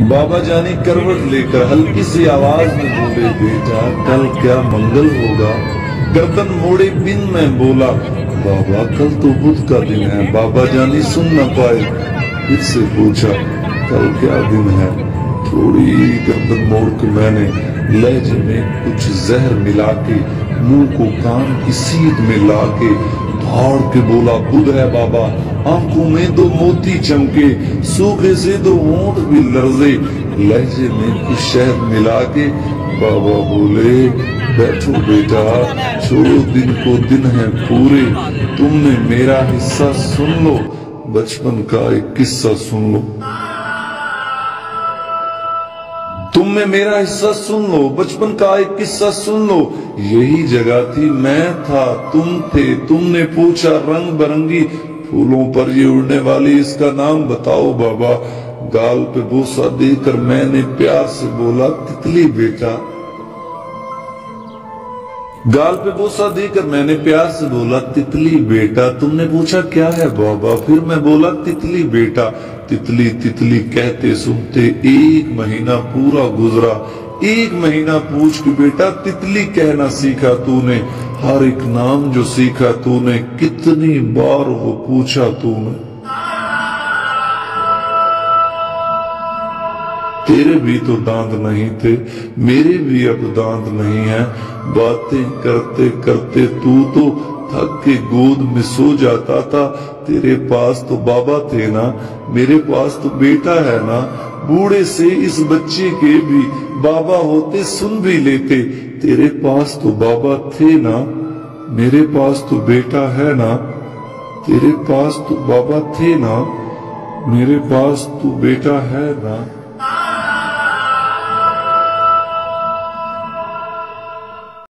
बाबा जानी करवट लेकर हल्की सी आवाज में बोले, बेटा कल क्या मंगल होगा। गर्दन मोड़े बिन मैं बोला, बाबा कल तो बुध का दिन है। बाबा जानी सुन न पाए, फिर से पूछा, कल क्या दिन है। थोड़ी गर्दन मोड़ के मैंने लहजे में कुछ जहर मिला के मुंह को कान की सीध में लाके दौड़ के बोला, बुध है बाबा। आंखों में दो मोती चमके, सूखे से दो होंठ भी लर्जे। लहजे में कुछ शहद मिला के बाबा बोले, बैठो बेटा, छोड़ो दिन को दिन है पूरे। तुमने मेरा हिस्सा सुन लो, बचपन का एक किस्सा सुन लो। तुमने मेरा हिस्सा सुन लो, बचपन का एक किस्सा सुन लो। यही जगह थी, मैं था, तुम थे। तुमने पूछा रंग बिरंगी फूलों पर ये उड़ने वाली, इसका नाम बताओ बाबा। गाल पे बोसा देकर मैंने प्यार से बोला, तितली बेटा। गाल पे बोसा देकर मैंने प्यार से बोला, तितली बेटा। तुमने पूछा क्या है बाबा, फिर मैं बोला, तितली बेटा। तितली तितली कहते सुनते 1 महीना पूरा गुजरा। 1 महीना पूछ के बेटा तितली कहना सीखा तूने। हर एक नाम जो सीखा तूने, कितनी बार वो पूछा तूने। तेरे भी तो दांत नहीं थे, मेरे भी अब दांत नहीं है। बातें करते करते तू तो थक के गोद में सो जाता था। तेरे पास तो बाबा थे ना, मेरे पास तो बेटा है ना। बूढ़े से इस बच्चे के भी बाबा होते सुन भी लेते। तेरे पास तो बाबा थे ना, मेरे पास तो बेटा है ना। तेरे पास तो बाबा थे ना, मेरे पास तो बेटा है ना।